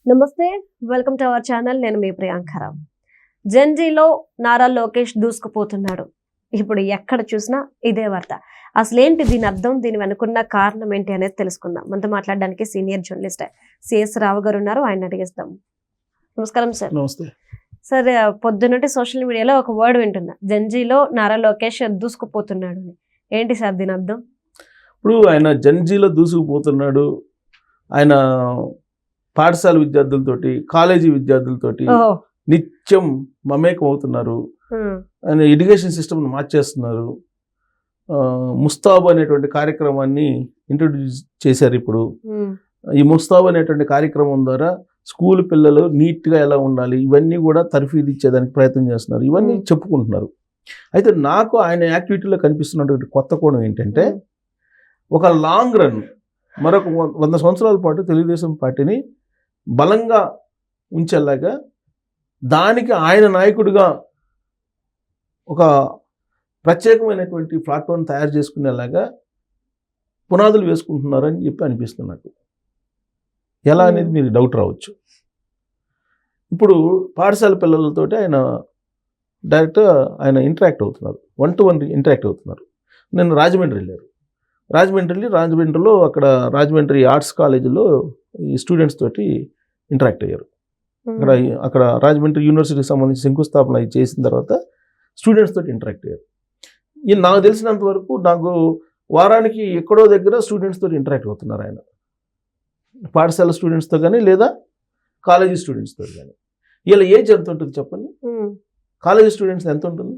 నమస్తే, welcome to our channel. నేను మీ ప్రియాంకరావు. జెన్జీలో నారా లోకేష్ దూసుకుపోతున్నాడు. ఇప్పుడు ఎక్కడ చూసినా ఇదే వార్త. అసలేంటి దీని అర్థం, దీని వెనుకున్న కారణం ఏంటి అనేది తెలుసుకుందాం. మనతో మాట్లాడడానికి సీనియర్ జర్నలిస్ట్ సిఎస్ రావు గారు ఉన్నారు, ఆయన అడిగేస్తాం. నమస్కారం సార్. నమస్తే సార్, పొద్దున్నటి సోషల్ మీడియాలో ఒక వర్డ్ వింటున్నా, జెన్జీలో నారా లోకేష్ దూసుకుపోతున్నాడు అని. ఏంటి సార్ దీని అర్థం? ఇప్పుడు ఆయన జెన్జీలో దూసుకుపోతున్నాడు. ఆయన పాఠశాల విద్యార్థులతోటి, కాలేజీ విద్యార్థులతోటి నిత్యం మమేకం అవుతున్నారు. ఆయన ఎడ్యుకేషన్ సిస్టమ్ను మార్చేస్తున్నారు. ముస్తాబు అనేటువంటి కార్యక్రమాన్ని ఇంట్రొడ్యూస్ చేశారు. ఇప్పుడు ఈ ముస్తాబు అనేటువంటి కార్యక్రమం ద్వారా స్కూల్ పిల్లలు నీట్గా ఎలా ఉండాలి, ఇవన్నీ కూడా తర్ఫీదు ఇచ్చేదానికి ప్రయత్నం చేస్తున్నారు. ఇవన్నీ చెప్పుకుంటున్నారు. అయితే నాకు ఆయన యాక్టివిటీలో కనిపిస్తున్నటువంటి కొత్త కోణం ఏంటంటే, ఒక లాంగ్ రన్ మరొక 100 సంవత్సరాల పాటు తెలుగుదేశం పార్టీని బలంగా ఉంచేలాగా, దానికి ఆయన నాయకుడిగా ఒక ప్రత్యేకమైనటువంటి ప్లాట్ఫామ్ తయారు చేసుకునేలాగా పునాదులు వేసుకుంటున్నారని చెప్పి అనిపిస్తుంది నాకు. ఎలా అనేది మీరు డౌట్ రావచ్చు. ఇప్పుడు పాఠశాల పిల్లలతోటి ఆయన డైరెక్ట్గా ఆయన ఇంటరాక్ట్ అవుతున్నారు, 1-to-1 ఇంటరాక్ట్ అవుతున్నారు. నేను రాజమండ్రి వెళ్ళారు. రాజమండ్రిలో అక్కడ రాజమండ్రి ఆర్ట్స్ కాలేజీలో ఈ స్టూడెంట్స్ తోటి ఇంటరాక్ట్ అయ్యారు. అక్కడ రాజమండ్రి యూనివర్సిటీకి సంబంధించి శంకుస్థాపన చేసిన తర్వాత స్టూడెంట్స్ తోటి ఇంటరాక్ట్ అయ్యారు. నాకు తెలిసినంత వరకు నాకు వారానికి ఎక్కడో దగ్గర స్టూడెంట్స్ తోటి ఇంటరాక్ట్ అవుతున్నారు ఆయన. పాఠశాల స్టూడెంట్స్తో కానీ లేదా కాలేజీ స్టూడెంట్స్తో కానీ. వీళ్ళ ఏజ్ ఎంత ఉంటుంది చెప్పండి? కాలేజీ స్టూడెంట్స్ ఎంత ఉంటుంది?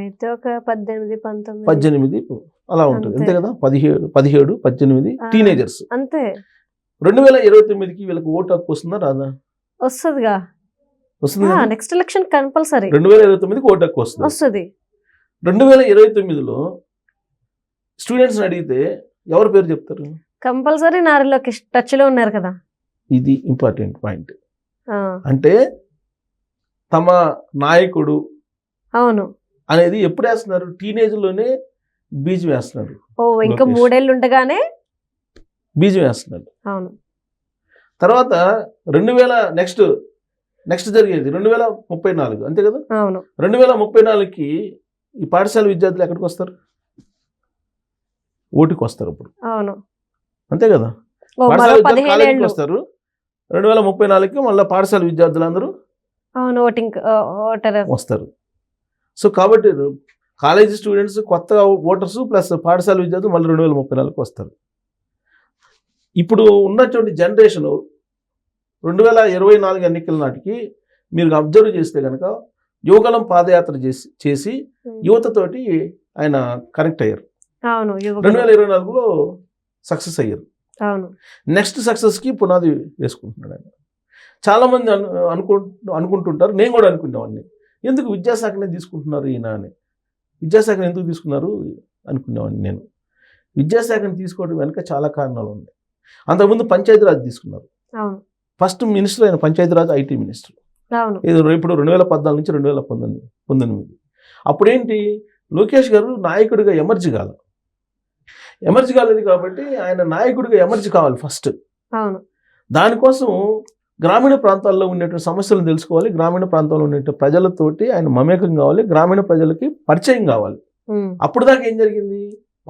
అయితే ఒక 18 అలా ఉంటుంది, అంతే కదా. 17, 18 టీనేజర్స్ అంతే. 2029కి వీళ్ళకి ఓటు హక్కు వస్తుందా రాదా? వస్తుందిగా. నెక్స్ట్ ఎలక్షన్ కంపల్సరీ 2029కి ఓటు హక్కు వస్తుంది. 2029లో స్టూడెంట్స్ని అడిగితే ఎవరి పేరు చెప్తారు? కంపల్సరీ నారా లోకేష్ టచ్ లో ఉన్నారు కదా. ఇది ఇంపార్టెంట్ పాయింట్. అంటే తమ నాయకుడు అవును అనేది ఎప్పుడు వేస్తున్నారు? టీనేజ్లోనే బీజం వేస్తున్నాడు. ఇంకా 3 ఏళ్ళు ఉండగానే బీజం వేస్తున్నాడు. అవును. తర్వాత 2000 నెక్స్ట్ జరిగేది 2034, అంతే కదా. అవును. 2034కి ఈ పాఠశాల విద్యార్థులు ఎక్కడికి వస్తారు? ఓటుకి వస్తారు అప్పుడు. అవును, అంతే కదా. పాఠశాల విద్యార్థులు కాలేజీకి వస్తారు. 2034కి మళ్ళీ పాఠశాల విద్యార్థులందరూ వస్తారు. సో కాబట్టి కాలేజీ స్టూడెంట్స్ కొత్త ఓటర్స్ ప్లస్ పాఠశాల విద్యార్థులు మళ్ళీ 2034కి వస్తారు. ఇప్పుడు ఉన్నటువంటి జనరేషన్ 2024 ఎన్నికల నాటికి మీరు అబ్జర్వ్ చేస్తే కనుక యువగలం పాదయాత్ర చేసి యువతతోటి ఆయన కనెక్ట్ అయ్యారు. 2024లో సక్సెస్ అయ్యారు. నెక్స్ట్ సక్సెస్కి పునాది వేసుకుంటున్నాడు ఆయన. చాలామంది అనుకుంటుంటారు, నేను కూడా అనుకునేవాడిని, ఎందుకు విద్యాశాఖనే తీసుకుంటున్నారు ఈయన అని. విద్యాశాఖను ఎందుకు తీసుకున్నారు అనుకునేవాడిని నేను. విద్యాశాఖను తీసుకోవడం వెనుక చాలా కారణాలు ఉన్నాయి. అంతకుముందు పంచాయతీరాజ్ తీసుకున్నారు. ఫస్ట్ మినిస్టర్ ఆయన పంచాయతీరాజ్ ఐటీ మినిస్టర్. ఇప్పుడు 2014 నుంచి 2019. అప్పుడేంటి, లోకేష్ గారు నాయకుడిగా ఎమర్జీ కాలేదు కాబట్టి ఆయన నాయకుడిగా ఎమర్జీ కావాలి ఫస్ట్. దానికోసం గ్రామీణ ప్రాంతాల్లో ఉండేటువంటి సమస్యలను తెలుసుకోవాలి, గ్రామీణ ప్రాంతాల్లో ఉండే ప్రజలతోటి ఆయన మమేకం కావాలి, గ్రామీణ ప్రజలకి పరిచయం కావాలి. అప్పుడు దాకా ఏం జరిగింది,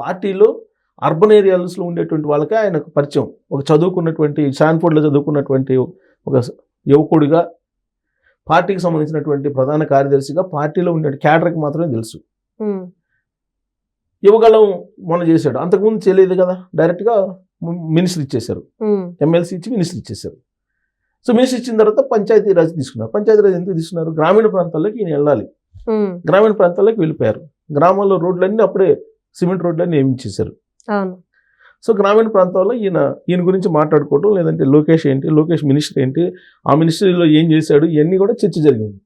పార్టీలో అర్బన్ ఏరియాస్లో ఉండేటువంటి వాళ్ళకే ఆయనకు పరిచయం. ఒక చదువుకున్నటువంటి స్టాన్ఫోర్డ్లో చదువుకున్నటువంటి ఒక యువకుడిగా, పార్టీకి సంబంధించినటువంటి ప్రధాన కార్యదర్శిగా పార్టీలో ఉండే క్యాడర్కి మాత్రమే తెలుసు. యువగలం మొన్న చేశాడు, అంతకుముందు చేయలేదు కదా. డైరెక్ట్గా మినిస్టర్ ఇచ్చేశారు, ఎమ్మెల్సీ ఇచ్చి మినిస్టర్ ఇచ్చేశారు. సో మినిస్టర్ ఇచ్చిన తర్వాత పంచాయతీరాజ్ తీసుకున్నారు. పంచాయతీరాజ్ ఎందుకు తీసుకున్నారు? గ్రామీణ ప్రాంతాల్లోకి ఈయన వెళ్ళాలి. గ్రామీణ ప్రాంతాల్లోకి వెళ్ళిపోయారు. గ్రామాల్లో రోడ్లన్నీ అప్పుడే సిమెంట్ రోడ్లన్నీ నియమించేశారు. సో గ్రామీణ ప్రాంతాల్లో ఈయన గురించి మాట్లాడుకోవడం, లేదంటే లోకేష్ ఏంటి, లోకేష్ మినిస్టర్ ఏంటి, ఆ మినిస్ట్రీలో ఏం చేశాడు, ఇవన్నీ కూడా చర్చ జరిగింది.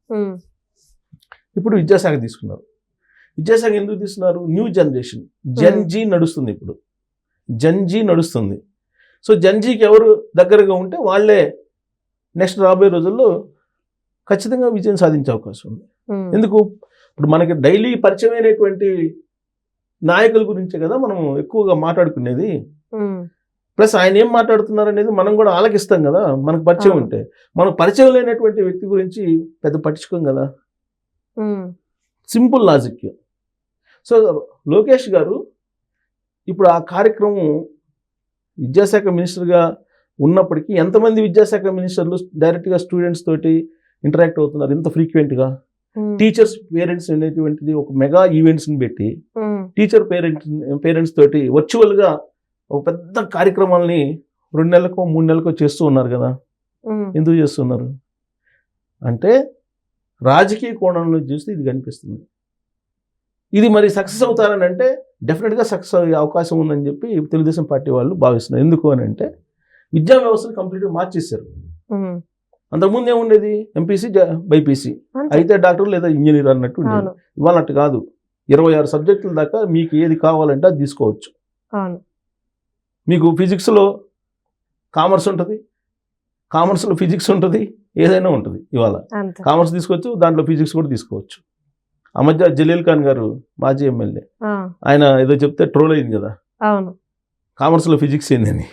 ఇప్పుడు విద్యాశాఖ తీసుకున్నారు. విద్యాశాఖ ఎందుకు తీసుకున్నారు? న్యూ జనరేషన్, జెన్జీ నడుస్తుంది. ఇప్పుడు జెన్జీ నడుస్తుంది. సో జెన్జీకి ఎవరు దగ్గరగా ఉంటే వాళ్ళే నెక్స్ట్ రాబోయే రోజుల్లో ఖచ్చితంగా విజయం సాధించే అవకాశం ఉంది. ఎందుకు, ఇప్పుడు మనకి డైలీ పరిచయమైనటువంటి నాయకుల గురించే కదా మనం ఎక్కువగా మాట్లాడుకునేది. ప్లస్ ఆయన ఏం మాట్లాడుతున్నారు అనేది మనం కూడా ఆలకిస్తాం కదా, మనకు పరిచయం ఉంటే. మనకు పరిచయం లేనటువంటి వ్యక్తి గురించి పెద్ద పట్టించుకోం కదా, సింపుల్ లాజిక్. సో లోకేష్ గారు ఇప్పుడు ఆ కార్యక్రమం విద్యాశాఖ మినిస్టర్గా ఉన్నప్పటికీ ఎంతమంది విద్యాశాఖ మినిస్టర్లు డైరెక్ట్గా స్టూడెంట్స్ తోటి ఇంటరాక్ట్ అవుతున్నారు ఇంత ఫ్రీక్వెంట్గా? టీచర్స్ పేరెంట్స్ అనేటువంటిది ఒక మెగా ఈవెంట్స్ని పెట్టి టీచర్ పేరెంట్స్ తోటి వర్చువల్గా ఒక పెద్ద కార్యక్రమాలని 2 నెలలకో 3 నెలలకో చేస్తూ ఉన్నారు కదా. ఎందుకు చేస్తున్నారు అంటే రాజకీయ కోణంలో చూస్తే ఇది కనిపిస్తుంది. ఇది మరి సక్సెస్ అవుతారని అంటే డెఫినెట్గా సక్సెస్ అయ్యే అవకాశం ఉందని చెప్పి తెలుగుదేశం పార్టీ వాళ్ళు భావిస్తున్నారు. ఎందుకు అని అంటే విద్యా వ్యవస్థను కంప్లీట్గా మార్చేశారు. అంతకుముందు ఏముండేది? ఎంపీసీ బైపీసీ అయితే డాక్టర్ లేదా ఇంజనీర్ అన్నట్టు ఉండేది. ఇవాళ అట్టు కాదు, 26 సబ్జెక్టుల దాకా మీకు ఏది కావాలంటే అది తీసుకోవచ్చు. మీకు ఫిజిక్స్లో కామర్స్ ఉంటుంది, కామర్స్లో ఫిజిక్స్ ఉంటుంది, ఏదైనా ఉంటుంది. ఇవాళ కామర్స్ తీసుకోవచ్చు, దాంట్లో ఫిజిక్స్ కూడా తీసుకోవచ్చు. ఆ మధ్య జలీల్ ఖాన్ గారు మాజీ ఎమ్మెల్యే ఆయన ఏదో చెప్తే ట్రోల్ అయింది కదా, కామర్స్లో ఫిజిక్స్ ఏందని.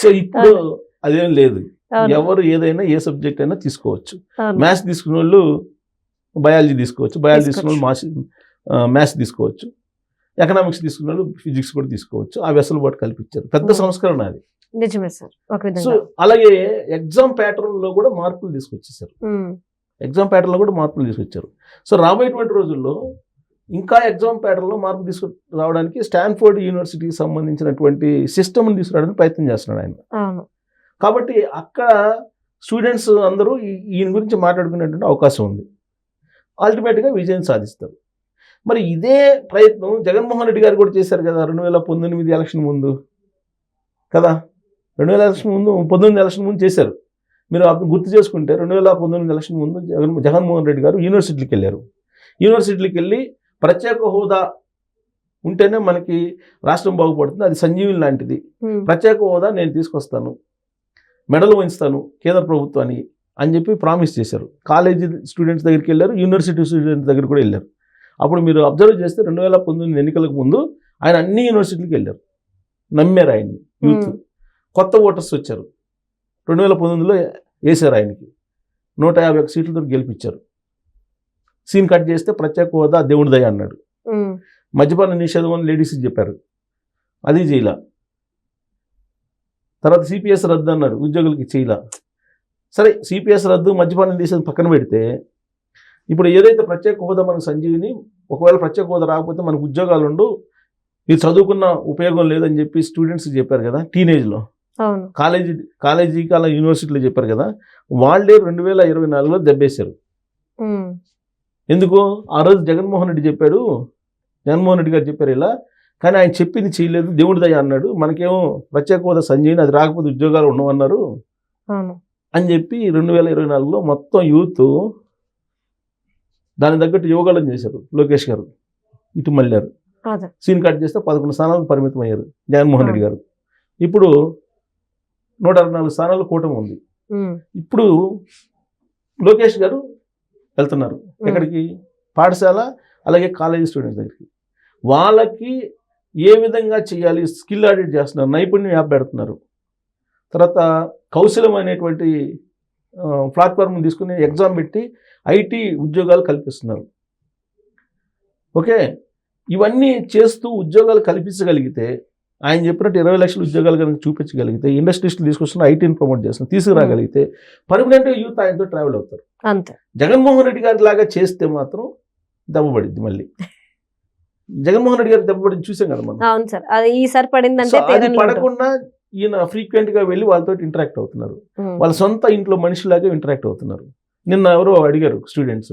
సో ఇప్పుడు అదేం లేదు, ఎవరు ఏదైనా ఏ సబ్జెక్ట్ అయినా తీసుకోవచ్చు. మ్యాథ్స్ తీసుకున్న వాళ్ళు బయాలజీ తీసుకోవచ్చు, బయాలజీ తీసుకున్న వాళ్ళు మ్యాథ్స్ తీసుకోవచ్చు, ఎకనామిక్స్ తీసుకున్న వాళ్ళు ఫిజిక్స్ కూడా తీసుకోవచ్చు. ఆ వెసులుబాటు కల్పించారు. పెద్ద సంస్కరణ అది. నిజమే సార్. సో అలాగే ఎగ్జామ్ ప్యాటర్న్ లో కూడా మార్పులు తీసుకొచ్చేసారు. సో రాబోయేటువంటి రోజుల్లో ఇంకా ఎగ్జామ్ ప్యాటర్న్లో మార్పు తీసుకురావడానికి స్టాన్ఫోర్డ్ యూనివర్సిటీకి సంబంధించినటువంటి సిస్టమ్ని తీసుకురావడానికి ప్రయత్నం చేస్తున్నాడు ఆయన. కాబట్టి అక్కడ స్టూడెంట్స్ అందరూ ఈయన గురించి మాట్లాడుకునేటువంటి అవకాశం ఉంది. అల్టిమేట్గా విజయం సాధిస్తారు. మరి ఇదే ప్రయత్నం జగన్మోహన్ రెడ్డి గారు కూడా చేశారు కదా 2019 ఎలక్షన్ ముందు కదా. 2019 ఎలక్షన్ ముందు చేశారు. మీరు గుర్తు చేసుకుంటే 2019 ఎలక్షన్ ముందు జగన్మోహన్ రెడ్డి గారు యూనివర్సిటీకి వెళ్ళారు. యూనివర్సిటీకి వెళ్ళి ప్రత్యేక హోదా ఉంటేనే మనకి రాష్ట్రం బాగుపడుతుంది, అది సంజీవిని లాంటిది, ప్రత్యేక హోదా నేను తీసుకొస్తాను, మెడల్ వంచుతాను కేంద్ర ప్రభుత్వాన్ని అని చెప్పి ప్రామిస్ చేశారు. కాలేజీ స్టూడెంట్స్ దగ్గరికి వెళ్ళారు, యూనివర్సిటీ స్టూడెంట్స్ దగ్గర కూడా వెళ్ళారు. అప్పుడు మీరు అబ్జర్వ్ చేస్తే 2019 ఎన్నికలకు ముందు ఆయన అన్ని యూనివర్సిటీలకు వెళ్ళారు, నమ్మారు ఆయన్ని యూత్. కొత్త ఓటర్స్ వచ్చారు, 2019లో వేశారు ఆయనకి, 151 సీట్లతో గెలిపించారు. సీన్ కట్ చేస్తే ప్రత్యేక హోదా దేవుడి దయ అన్నాడు. మద్యపాన నిషేధం అని లేడీస్కి చెప్పారు, అది చేయలా. తర్వాత సిపిఎస్ రద్దు అన్నాడు, ఉద్యోగులకి చేయలా. సరే సిపిఎస్ రద్దు మద్యపాన నిషేధం పక్కన పెడితే ఇప్పుడు ఏదైతే ప్రత్యేక హోదా మనకు సంజీవిని, ఒకవేళ ప్రత్యేక హోదా రాకపోతే మనకు ఉద్యోగాలు ఉండు, మీరు చదువుకున్న ఉపయోగం లేదని చెప్పి స్టూడెంట్స్కి చెప్పారు కదా టీనేజ్లో, కాలేజీ అలా యూనివర్సిటీలో చెప్పారు కదా, వాళ్ళే 2024లో దెబ్బేశారు. ఎందుకు? ఆ రోజు జగన్మోహన్ రెడ్డి గారు చెప్పారు ఇలా, కానీ ఆయన చెప్పింది చేయలేదు, దేవుడి దయ అన్నాడు, మనకేమో ప్రత్యేక హోదా సంజీవిని, అది రాకపోతే ఉద్యోగాలు ఉండవన్నారు అని చెప్పి 2024లో మొత్తం యూత్ దాని తగ్గట్టు యోగాలను చేశారు. లోకేష్ గారు ఇటు మళ్ళారు, సీన్ కట్ చేస్తే 11 స్థానాలకు పరిమితం అయ్యారు జగన్మోహన్ రెడ్డి గారు. ఇప్పుడు 164 స్థానాలు కూటమి ఉంది. ఇప్పుడు లోకేష్ గారు వెళ్తున్నారు ఎక్కడికి? పాఠశాల అలాగే కాలేజీ స్టూడెంట్స్ దగ్గరికి. వాళ్ళకి ఏ విధంగా చేయాలి స్కిల్ ఆడిట్ చేస్తున్నారు, నైపుణ్యం యాప్ పెడుతున్నారు. తర్వాత కౌశలం అనేటువంటి ప్లాట్ఫామ్ తీసుకుని ఎగ్జామ్ పెట్టి ఐటీ ఉద్యోగాలు కల్పిస్తున్నారు. ఓకే, ఇవన్నీ చేస్తూ ఉద్యోగాలు కల్పించగలిగితే, ఆయన చెప్పినట్టు 20 లక్షల ఉద్యోగాలు కనుక చూపించగలిగితే, ఇండస్ట్రీస్లు తీసుకొస్తున్న ఐటీని ప్రమోట్ చేస్తున్నారు, తీసుకురాగలిగితే పర్మనెంట్గా యూత్ ఆయనతో ట్రావెల్ అవుతారు. అంతే. జగన్మోహన్ రెడ్డి గారి లాగా చేస్తే మాత్రం దెబ్బపడింది. మళ్ళీ జగన్మోహన్ రెడ్డి గారు దెబ్బపడింది చూసాం కదా మనం. అవును సార్, అది ఈసారి పడిందంటే అది పడకుండా ఈయన ఫ్రీక్వెంట్ గా వెళ్ళి వాళ్ళతో ఇంటరాక్ట్ అవుతున్నారు, వాళ్ళ సొంత ఇంట్లో మనిషిలాగా ఇంటరాక్ట్ అవుతున్నారు. నిన్న ఎవరో అడిగారు స్టూడెంట్స్,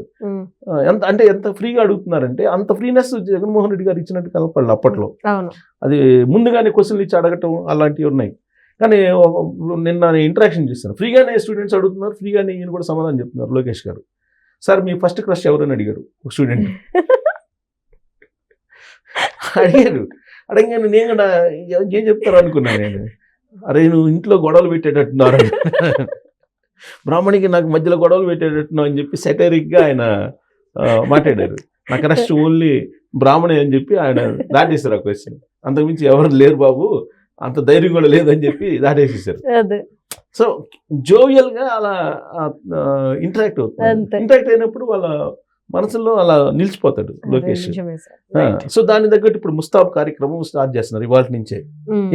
ఎంత ఫ్రీగా అడుగుతున్నారంటే అంత ఫ్రీనెస్ జగన్మోహన్ రెడ్డి గారు ఇచ్చినట్టు కనపడలేదు అప్పట్లో. అది ముందుగానే క్వశ్చన్లు ఇచ్చి అడగటం అలాంటివి ఉన్నాయి. కానీ నిన్న ఇంటరాక్షన్ చేస్తాను, ఫ్రీగానే స్టూడెంట్స్ అడుగుతున్నారు, ఫ్రీగానే ఈయన కూడా సమాధానం చెప్తున్నారు. లోకేష్ గారు, సార్ మీ ఫస్ట్ క్రష్ ఎవరని అడిగారు ఒక స్టూడెంట్. అడగానే నేను కూడా ఏం చెప్తారు అనుకున్నాను నేను. అరే నువ్వు ఇంట్లో గొడవలు పెట్టేటట్టున్నారు, బ్రాహ్మణికి నాకు మధ్యలో గొడవలు పెట్టేటట్టున్నావు అని చెప్పి సెటరిక్గా ఆయన మాట్లాడారు. నా క్రష్ ఓన్లీ బ్రాహ్మణే అని చెప్పి ఆయన దాటేశారు ఆ క్వశ్చన్. అంతకుమించి ఎవరు లేరు బాబు, అంత ధైర్యం కూడా లేదని చెప్పి దాటేసేసారు. అదే సో జోవియల్ గా అలా ఇంటరాక్ట్ అవుతుంది. అంతే. ఇంటరాక్ట్ అయినప్పుడు వాళ్ళ మనసులో అలా నిలిచిపోతాడు లోకేష్. నిజమే సార్. Right. సో దాని తగ్గట్టు ఇప్పుడు ముస్తాబ్ కార్యక్రమం స్టార్ట్ చేస్తున్నారు ఇవాళ నుంచే.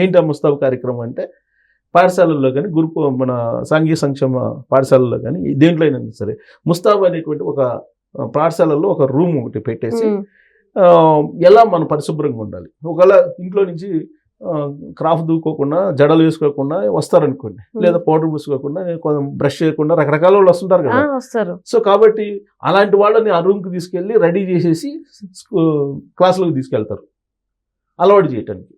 ఏంటి ఆ ముస్తాబ్ కార్యక్రమం అంటే, పాఠశాలల్లో కానీ మన సాంఘిక సంక్షేమ పాఠశాలల్లో కానీ దేంట్లో అయినా సరే ముస్తాబ్ అనేటువంటి ఒక పాఠశాలల్లో ఒక రూమ్ ఒకటి పెట్టేసి ఎలా మనం పరిశుభ్రంగా ఉండాలి. ఒకవేళ ఇంట్లో నుంచి క్రాఫ్ దూకోకుండా జడలు వేసుకోకుండా వస్తారనుకోండి, లేదా పౌడర్ పూసుకోకుండా బ్రష్ చేయకుండా రకరకాల వాళ్ళు వస్తుంటారు కదా. వస్తారు. సో కాబట్టి అలాంటి వాళ్ళని ఆ రూమ్కి తీసుకెళ్ళి రెడీ చేసేసి క్లాసులోకి తీసుకెళ్తారు అలవాటు చేయటానికి.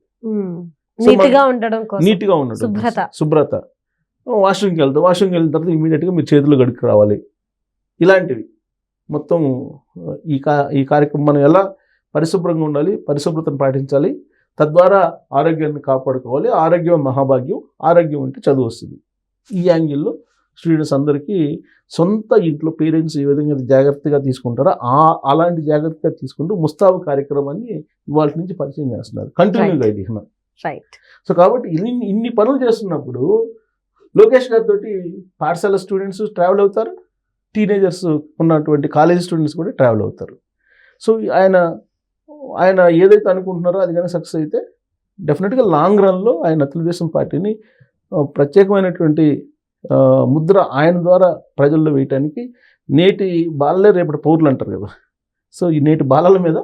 నీట్గా ఉండడం కోసం, నీట్గా ఉండడం, శుభ్రత. వాష్రూమ్కి వెళ్ళిన తర్వాత ఇమీడియట్గా మీరు చేతులు గడుకు రావాలి. ఇలాంటివి మొత్తం ఈ కార్యక్రమం మనం ఎలా పరిశుభ్రంగా ఉండాలి, పరిశుభ్రతను పాటించాలి, తద్వారా ఆరోగ్యాన్ని కాపాడుకోవాలి. ఆరోగ్యం మహాభాగ్యం, ఆరోగ్యం అంటే చదువు వస్తుంది. ఈ యాంగిల్లో స్టూడెంట్స్ అందరికీ సొంత ఇంట్లో పేరెంట్స్ ఏ విధంగా జాగ్రత్తగా తీసుకుంటారో అలాంటి జాగ్రత్తగా తీసుకుంటూ ముస్తాబు కార్యక్రమాన్ని ఇవాళ నుంచి పరిచయం చేస్తున్నారు కంటిన్యూగా ఇది. రైట్. సో కాబట్టి ఇన్ని పనులు చేస్తున్నప్పుడు లోకేష్ గారితో పాఠశాల స్టూడెంట్స్ ట్రావెల్ అవుతారు, టీనేజర్స్ ఉన్నటువంటి కాలేజ్ స్టూడెంట్స్ కూడా ట్రావెల్ అవుతారు. సో ఆయన ఏదైతే అనుకుంటున్నారో అది కానీ సక్సెస్ అయితే డెఫినెట్గా లాంగ్ రన్లో ఆయన తెలుగుదేశం పార్టీని ప్రత్యేకమైనటువంటి ముద్ర ఆయన ద్వారా ప్రజల్లో వేయటానికి, నేటి బాలలే రేపటి పౌరులు అంటారు కదా, సో ఈ నేటి బాలల మీద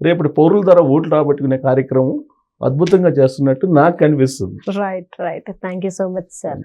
రేపటి పౌరుల ద్వారా ఓట్లు రాబట్టుకునే కార్యక్రమం అద్భుతంగా చేస్తున్నట్టు నాకు కనిపిస్తుంది. Right. Thank you so much sir.